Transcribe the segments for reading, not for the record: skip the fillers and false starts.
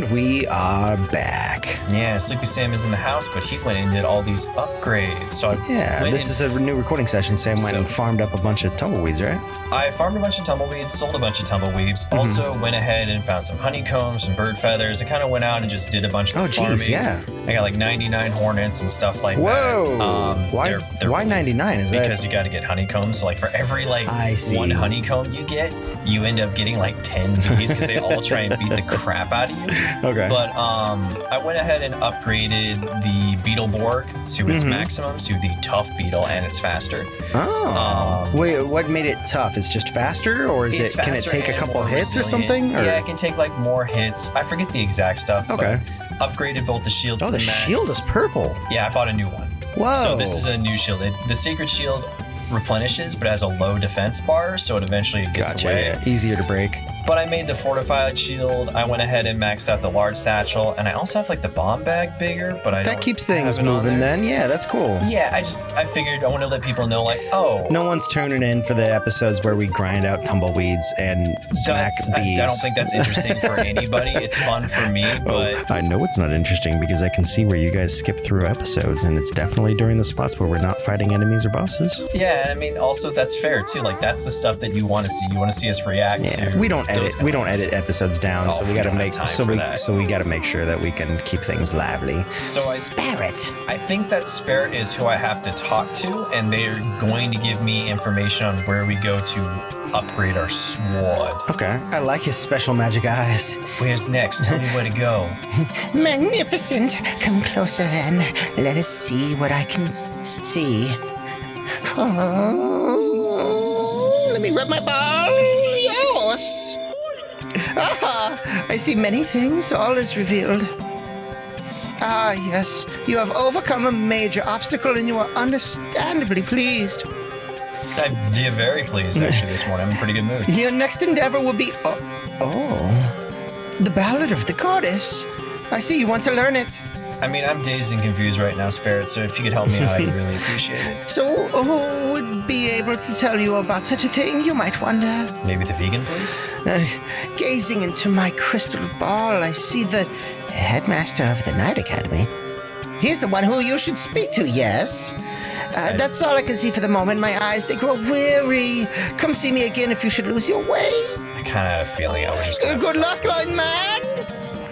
And we are back. Yeah, Sleepy Sam is in the house, but he went and did all these upgrades. So this is a new recording session. Sam went and farmed up a bunch of tumbleweeds, right? I farmed a bunch of tumbleweeds, sold a bunch of tumbleweeds. Also went ahead and found some honeycombs, some bird feathers. I kind of went out and just did a bunch of farming. Yeah. I got like 99 hornets and stuff like Whoa. that. Why 99? Is that? Because you got to get honeycombs. So like for every one honeycomb you get, you end up getting like 10 bees because they all try and beat the crap out of you. Okay. But I went ahead and upgraded the Beetleborg to its maximum, to the tough beetle, and it's faster. Oh. Wait, what made it tough? It's just faster, or is it? Can it take a couple hits or something? Or? Yeah, it can take like more hits. I forget the exact stuff. Okay. But upgraded both the shields. Oh, the max. shield is purple. Yeah, I bought a new one. Whoa. So this is a new shield. The Sacred Shield replenishes, but it has a low defense bar, so it eventually gets away. Yeah. Easier to break. But I made the fortified shield. I went ahead and maxed out the large satchel, and I also have like the bomb bag bigger, but that keeps things moving. Then yeah, that's cool. Yeah, I figured I want to let people know, like, oh, no one's tuning in for the episodes where we grind out tumbleweeds and smack bees. I don't think that's interesting for anybody. It's fun for me, but I know it's not interesting because I can see where you guys skip through episodes, and it's definitely during the spots where we're not fighting enemies or bosses. Yeah, I mean, also that's fair too. Like that's the stuff that you want to see. You want to see us react to. We don't edit episodes down, so we got to make we got to make sure that we can keep things lively. So Spirit. I think that Spirit is who I have to talk to, and they're going to give me information on where we go to upgrade our sword. Okay, I like his special magic eyes. Where's next? Tell me where to go. Magnificent. Come closer then. Let us see what I can see. Oh, let me rub my ball. Yes. Ah, I see many things. All is revealed. Ah, yes. You have overcome a major obstacle and you are understandably pleased. I'm very pleased, actually, this morning. I'm in a pretty good mood. Your next endeavor will be... the Ballad of the Goddess. I see you want to learn it. I mean, I'm dazed and confused right now, Spirit, so if you could help me out, I'd really appreciate it. So, who would be able to tell you about such a thing, you might wonder? Maybe the vegan place? Gazing into my crystal ball, I see the headmaster of the Night Academy. He's the one who you should speak to, yes? That's all I can see for the moment. My eyes, they grow weary. Come see me again if you should lose your way. I kind of had a feeling I was just going to... Good luck, line man!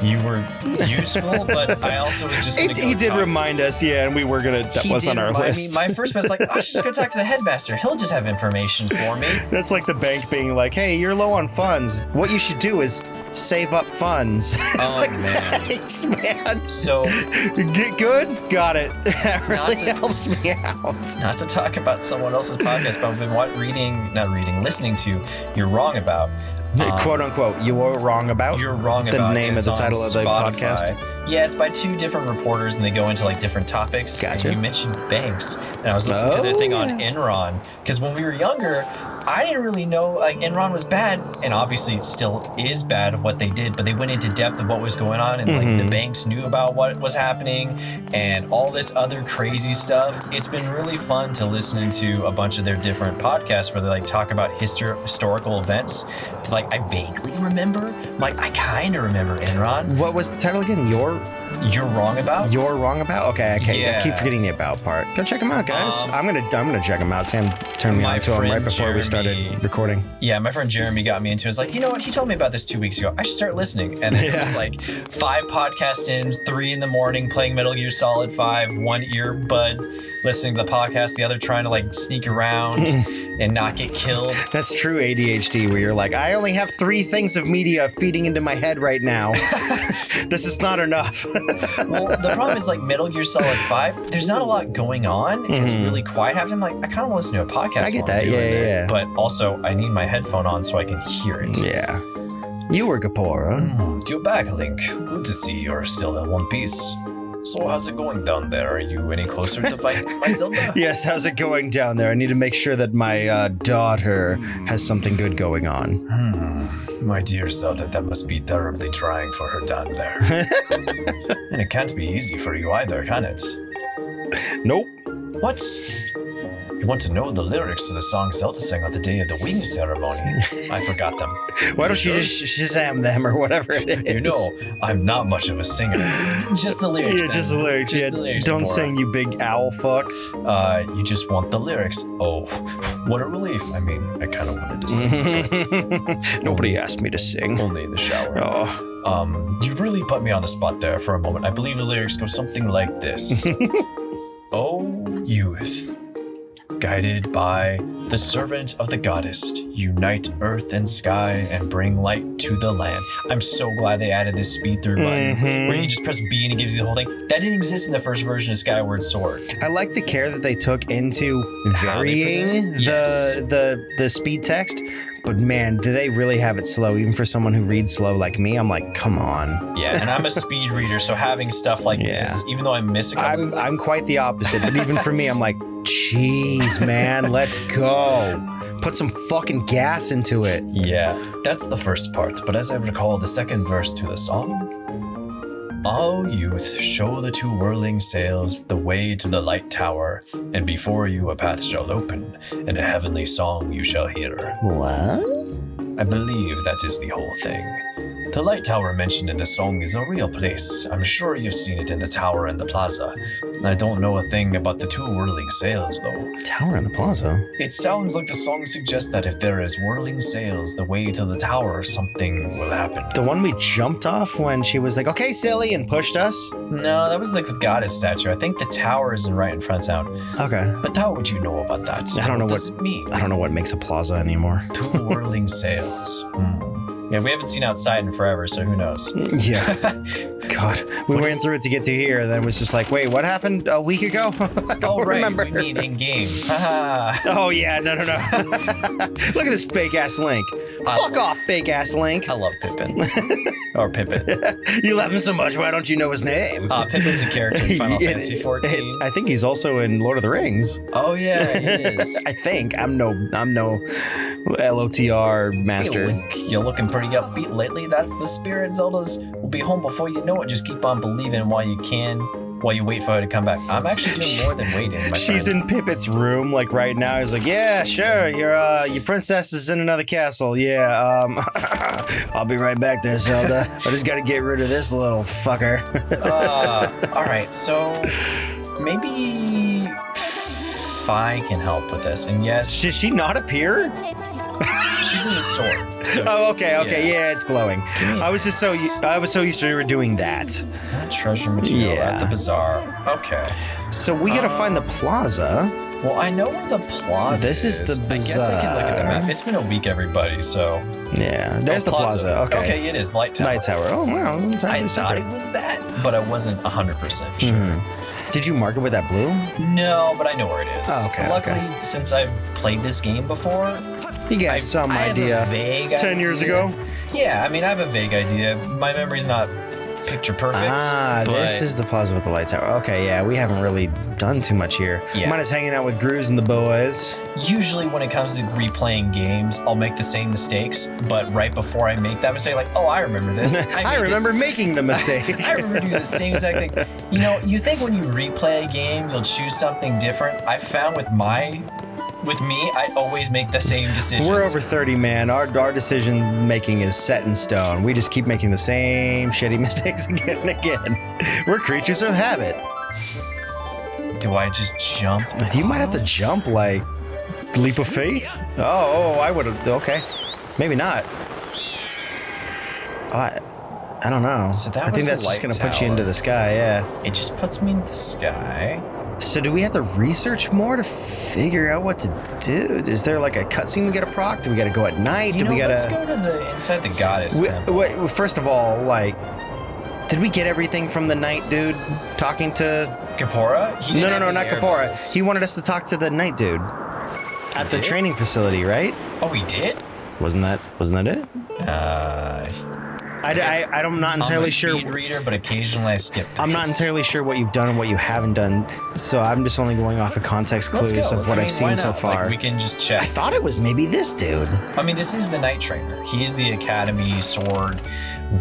You were useful, but I also was just going to He did remind us, and we were going to... That was on our list. My first was like, I should just go talk to the headmaster. He'll just have information for me. That's like the bank being like, hey, you're low on funds. What you should do is save up funds. It's man. Thanks, man. So... Get good? Got it. That really helps me out. Not to talk about someone else's podcast, but I've been listening to You're Wrong About. Quote unquote, you were wrong about? You're wrong the about. name of the title of the podcast? Yeah, it's by two different reporters, and they go into like different topics. Gotcha. And you mentioned banks, and I was listening to their thing on Enron, because when we were younger, I didn't really know, like, Enron was bad, and obviously it still is bad of what they did, but they went into depth of what was going on, and like the banks knew about what was happening, and all this other crazy stuff. It's been really fun to listen to a bunch of their different podcasts where they like talk about historical events. Like, I vaguely remember, like, I kind of remember Enron. What was the title again? You're Wrong About? You're Wrong About? Okay, Yeah. I keep forgetting the about part. Go check them out, guys. I'm gonna check them out. Sam turned me on to them right before we started recording. Yeah, my friend Jeremy got me into it. It's like, you know what? He told me about this 2 weeks ago. I should start listening. And then it was like 5 podcasts in, 3 in the morning, playing Metal Gear Solid 5, 1 earbud, listening to the podcast, the other trying to like sneak around and not get killed. That's true ADHD, where you're like, I only have 3 things of media feeding into my head right now. This is not enough. Well, the problem is like Metal Gear Solid 5, there's not a lot going on. And it's really quiet. I'm like, I kind of want to listen to a podcast. I get that, yeah. But also, I need my headphone on so I can hear it. Yeah. You were Gapora. You're back, Link. Good to see you're still in one piece. So how's it going down there? Are you any closer to fighting my Zelda? Yes, how's it going down there? I need to make sure that my daughter has something good going on. My dear Zelda, that must be terribly trying for her down there. And it can't be easy for you either, can it? Nope. What? You want to know the lyrics to the song Zelda sang on the day of the wing ceremony? I forgot them. Why don't you just Shazam them or whatever it is? You know, I'm not much of a singer. Just the lyrics. Yeah, just the lyrics. Just Yeah, the lyrics, don't Deborah. sing, you big owl fuck. You just want the lyrics. Oh, what a relief. I mean, I kind of wanted to sing. Nobody asked me to sing. Only in the shower. Oh. You really put me on the spot there for a moment. I believe the lyrics go something like this. Oh, youth. Guided by the servant of the goddess, unite earth and sky and bring light to the land. I'm so glad they added this speed through button where you just press B and it gives you the whole thing. That didn't exist in the first version of Skyward Sword. I like the care that they took into How they varying present it? Yes. the speed text. But man, do they really have it slow? Even for someone who reads slow like me, I'm like, come on. Yeah, and I'm a speed reader, so having stuff like this, even though I miss a couple I'm quite the opposite. But even for me, I'm like, jeez, man, let's go. Put some fucking gas into it. Yeah, that's the first part, but as I recall the second verse to the song, all youth, show the two whirling sails the way to the light tower, and before you a path shall open, and a heavenly song you shall hear. What? I believe that is the whole thing. The light tower mentioned in the song is a real place. I'm sure you've seen it in the tower and the plaza. I don't know a thing about the two whirling sails, though. Tower in the plaza. It sounds like the song suggests that if there is whirling sails the way to the tower, something will happen. The one we jumped off when she was like, okay, silly, and pushed us. No, that was like the goddess statue. I think the tower isn't right in front of town. Okay. But how would you know about that? I don't know what what does it mean. I don't know what makes a plaza anymore. Two whirling sails. Yeah, we haven't seen outside in forever, so who knows? Yeah. God, we What went is- through it to get to here, and then it was just like, wait, what happened a week ago? I don't Oh, right. remember. We mean in game. Haha. Oh yeah, no. Look at this fake ass Link. Fuck off, fake ass Link. I love Pippin. Or Pippin. You love him so much. Why don't you know his name? Pippin's a character in Final It- Fantasy XIV. I think he's also in Lord of the Rings. Oh yeah, he is. I think I'm no LOTR Hey, master. Link, you're looking pretty upbeat lately. That's the spirit. Zelda's will be home before you know it. Just keep on believing while you can, while you wait for her to come back. I'm actually doing more than waiting, my She's friend. in Pippet's room, like right now. He's like, yeah, sure. Your princess is in another castle. Yeah, I'll be right back there, Zelda. I just gotta get rid of this little fucker. All right, so maybe Fi can help with this. And yes, Did she not appear? she's in the sword. So Oh, okay. Yeah, it's glowing. Give me- I was so used to her doing that. treasure material Yeah. at the bazaar. Okay. So we gotta find the plaza. Well, I know where the plaza This is the I guess I can look at the bazaar. map. It's been a week, everybody, so... Yeah, there's Oh, the plaza. Okay. Okay, it is. Light Tower. Light tower. Oh wow. It's I entirely thought separate. it was that, but I wasn't 100% sure. Did you mark it with that blue? No, but I know where it is. Oh, okay, Luckily, okay. since I've played this game before, You got some I have idea. a vague 10 years idea. ago? Yeah, I mean, I have a vague idea. My memory's not picture perfect. This but is the plaza with the light tower. Okay, yeah, we haven't really done too much here. Yeah. Mine is hanging out with Grooves and the boys. usually when it comes to replaying games, I'll make the same mistakes. But right before I make that mistake, like, oh, I remember this. I made remember This. making the mistake. I remember doing the same exact thing. You know, you think when you replay a game, you'll choose something different. I found with me, I always make the same decisions. We're over 30, man. Our decision making is set in stone. We just keep making the same shitty mistakes again and again. We're creatures of habit. Do I just jump? You might have to jump, like, leap of faith? Oh, I would have. Okay. Maybe not. Oh, I don't know. So that I think was the that's just light going to put you into tower. the sky, yeah. It just puts me in the sky. So do we have to research more to figure out what to do? Is there like a cutscene we got to proc? Do we got to go at night? You Do know, we got let's to? go to the inside the goddess temple. Wait, first of all, like, did we get everything from the night dude talking to? Kapora? He didn't No, have not any Kapora. airballs. He wanted us to talk to the night dude at the did? training facility, right? Oh, he did? Wasn't that it? I'm not entirely I'm a sure. speed reader, but occasionally I skip things. I'm not entirely sure what you've done and what you haven't done, so I'm just only going off of context Let's clues go. of what I mean, I've seen why so not? far. Like, we can just I check. thought it was maybe this dude. I mean, this is the Night Trainer. He is the Academy sword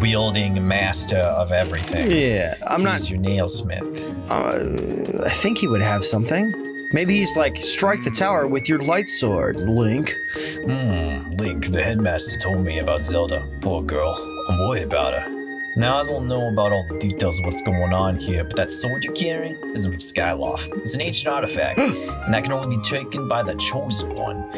wielding master of everything. Yeah, I'm not. He's your nailsmith. I think he would have something. Maybe he's like, strike the tower with your light sword, Link. Link, the headmaster told me about Zelda. Poor girl. I'm worried about her. Now, I don't know about all the details of what's going on here, but that sword you're carrying is from Skyloft. It's an ancient artifact, and that can only be taken by the Chosen One.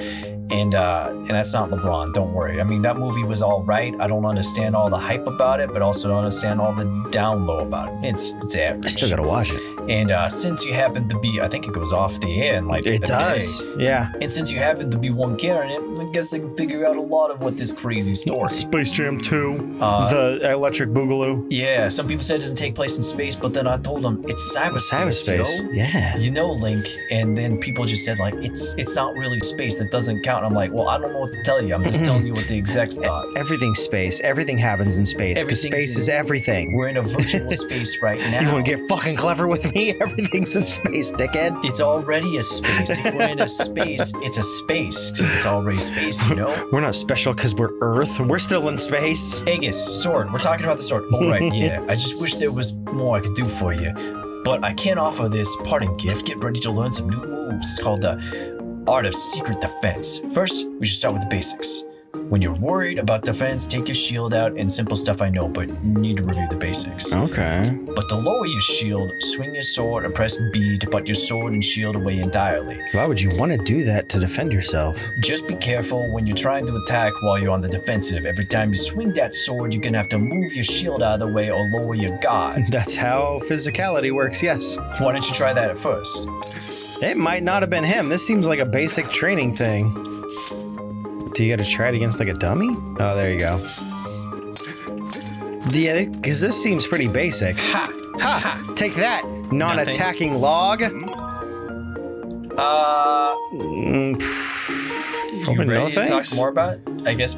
And that's not LeBron, don't worry. I mean, that movie was all right. I don't understand all the hype about it, but also don't understand all the down low about it. It's average. I still gotta watch it. And since you happen to be, I think it goes off the air in like It a does, day. yeah. And since you happen to be one carrying it, I guess I can figure out a lot of what this crazy story. Space Jam 2, the Electric Boogaloo. Yeah, some people said it doesn't take place in space, but then I told them it's cyberspace. Cyberspace, yeah. You know, Link, and then people just said like it's not really space, that doesn't count. I'm like, well, I don't know what to tell you. I'm just telling you what the execs thought. Everything's space. Everything happens in space because space is everything. We're in a virtual space right now. You want to get fucking clever with me? Everything's in space, dickhead. It's already a space. If we're in a space, it's a space because it's already space, you know? We're not special because we're Earth. We're still in space. Aegis, sword. We're talking about the sword. All right, yeah. I just wish there was more I could do for you. But I can't offer this parting gift. Get ready to learn some new moves. It's called the Art of Secret Defense. First, we should start with the basics. When you're worried about defense, take your shield out, and simple stuff I know, but you need to review the basics. Okay. But to lower your shield, swing your sword and press B to put your sword and shield away entirely. Why would you want to do that to defend yourself? Just be careful when you're trying to attack while you're on the defensive. Every time you swing that sword, you're gonna have to move your shield out of the way or lower your guard. That's how physicality works, yes. Why don't you try that at first? It might not have been him. This seems like a basic training thing. Do you gotta try it against like a dummy? Oh, there you go. Yeah, because this seems pretty basic. Ha! Ha! Take that, non-attacking log. You ready to talk more about it? I guess.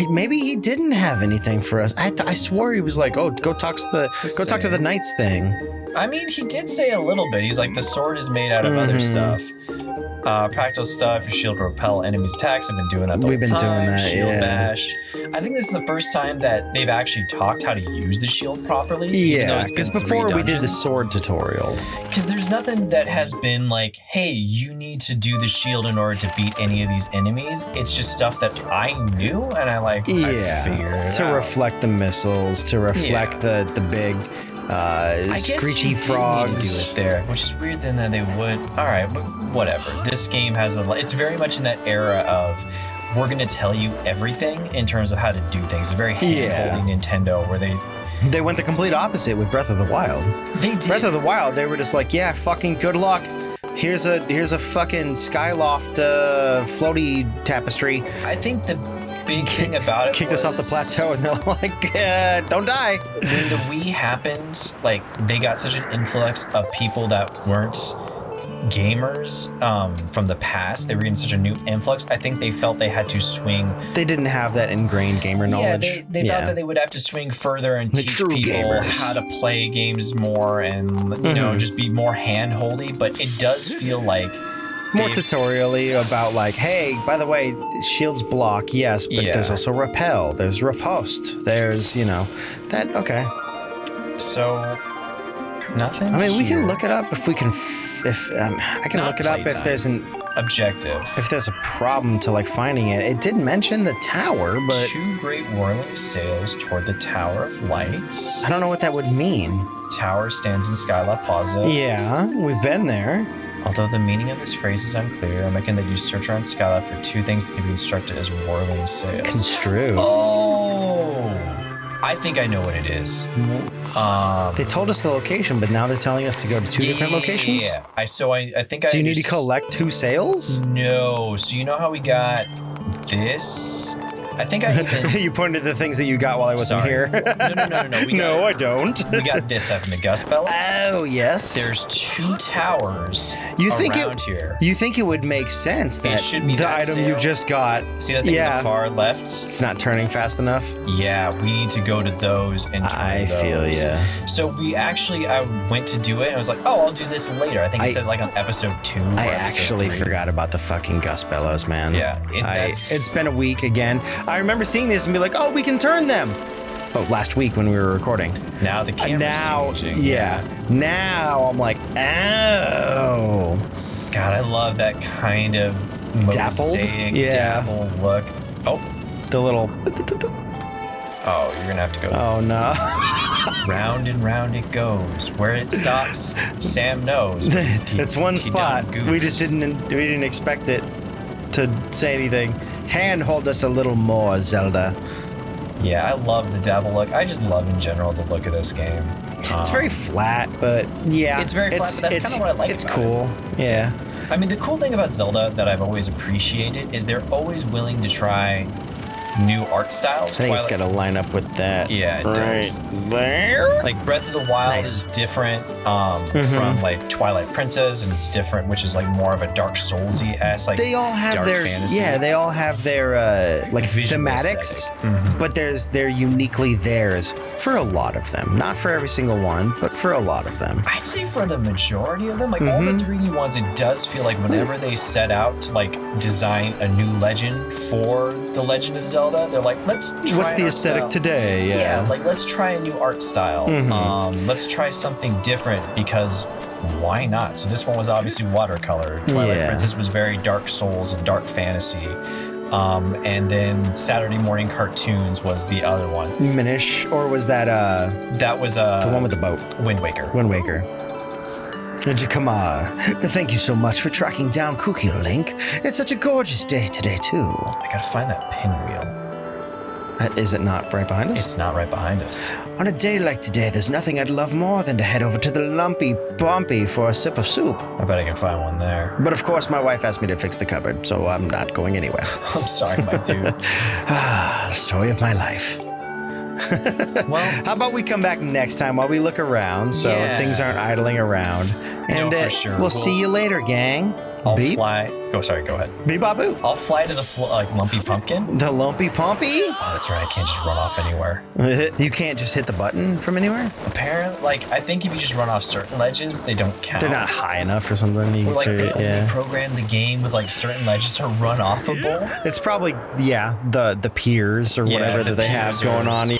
Maybe he didn't have anything for us. I swore he was like, oh, go talk to the knights thing. I mean, he did say a little bit. He's like, the sword is made out of other stuff. Practical stuff, your shield to repel enemies' attacks. I've been doing that the whole time. We've been doing that, shield bash. I think this is the first time that they've actually talked how to use the shield properly. Yeah, because before we did the sword tutorial. Because there's nothing that has been like, hey, you need to do the shield in order to beat any of these enemies. It's just stuff that I knew, and I figured it to out. reflect the missiles, to reflect the big screechy frogs. Need to do it there, which is weird then that they would. All right, but whatever. This game has it's very much in that era of we're going to tell you everything in terms of how to do things. It's very hand-holding Nintendo where they went the complete opposite with Breath of the Wild. They did. Breath of the Wild, they were just like, yeah, fucking good luck. Here's a fucking Skyloft floaty tapestry. I think the big thing about it kicked us off the plateau, and they're like, don't die. When the Wii happened, like they got such an influx of people that weren't gamers from the past. They were getting such a new influx. I think they felt they had to swing. They didn't have that ingrained gamer knowledge. Yeah, they thought that they would have to swing further and teach people how to play games more and you know just be more hand-holdy. But it does feel like more tutorially about like, hey, by the way, shields block, yes, but there's also repel, there's riposte, there's that. Okay. So nothing. I mean, we can look it up if we can. I can look it up if there's an objective. If there's a problem to like finding it. It did mention the tower, but 2 great whirling sails toward the Tower of Light. I don't know what that would mean. The tower stands in Skyloft Plaza. Yeah, we've been there. Although the meaning of this phrase is unclear, I'm making that you search around Skyloft for 2 things that can be constructed as whirling sails. Construe. Oh, I think I know what it is. They told us the location, but now they're telling us to go to 2 different locations? Yeah. I think Do you need to collect 2 sails? No. So you know how we got this? I think I even... You pointed to the things that you got while I wasn't here. No. I don't. We got this up in the Gust Bellows. Oh, yes. There's 2 towers around here. You think it would make sense that should be the item sail. You just got... See that thing in the far left? It's not turning fast enough? Yeah, we need to go to those and turn those. I feel ya. So I went to do it, and I was like, oh, I'll do this later. I think it said like on episode 2 I actually forgot about the fucking Gust Bellows, man. Yeah. It's been a week again. I remember seeing this and be like, oh, we can turn them. Oh, last week when we were recording. Now the camera's changing. Yeah. Now I'm like, oh. God, I love that kind of Dappled? mosaic, Yeah. dapple look. Oh, The little. oh, you're gonna have to go Oh no. round and round it goes. Where it stops, Sam knows. but he- It's one he spot. done We goofs. just didn't expect it to say anything. Handhold us a little more, Zelda. Yeah, I love the dabble look. I just love in general the look of this game. It's very flat, but yeah. It's very flat, but that's kinda what I like It's about cool. Yeah. I mean, the cool thing about Zelda that I've always appreciated is they're always willing to try new art styles. I think it's got to line up with that. Yeah, it does. there. Like Breath of the Wild Nice. is different from like Twilight Princess, and it's different, which is like more of a Dark Soulsy ass like They all have dark their fantasy. they all have their like Visual thematics, aesthetic. but they're uniquely theirs for a lot of them. Not for every single one, but for a lot of them. I'd say for the majority of them, like all the 3D ones, it does feel like whenever they set out to like design a new legend for the Legend of Zelda, they're like, let's try What's an the art aesthetic style. today? Yeah, like let's try a new art style. Let's try something different because why not? So this one was obviously watercolor. Twilight Yeah. Princess was very Dark Souls and dark fantasy. And then Saturday Morning Cartoons was the other one. Minish, or was that That was the one with the boat? Wind Waker. Wind Waker. Jakamar, thank you so much for tracking down Cookie Link. It's such a gorgeous day today, too. I gotta find that pinwheel. Is it not right behind us? It's not right behind us. On a day like today, there's nothing I'd love more than to head over to the Lumpy Bumpy for a sip of soup. I bet I can find one there. But of course, my wife asked me to fix the cupboard, so I'm not going anywhere. I'm sorry, my dude. The story of my life. Well, How about we come back next time while we look around so Yeah. things aren't idling around? And for sure. we'll see you later, gang. I'll Beep. fly. Oh, sorry, go ahead. Beep bop I'll fly to the like Lumpy Pumpkin. The Lumpy Pumpy? Oh, that's right. I can't just run off anywhere. You can't just hit the button from anywhere? Apparently, like I think if you just run off certain legends, they don't count. They're not high enough or something. You Or, like can they say, only yeah. program the game with like certain legends are run offable. It's probably, the peers or Yeah, whatever the that they have peers going are- on.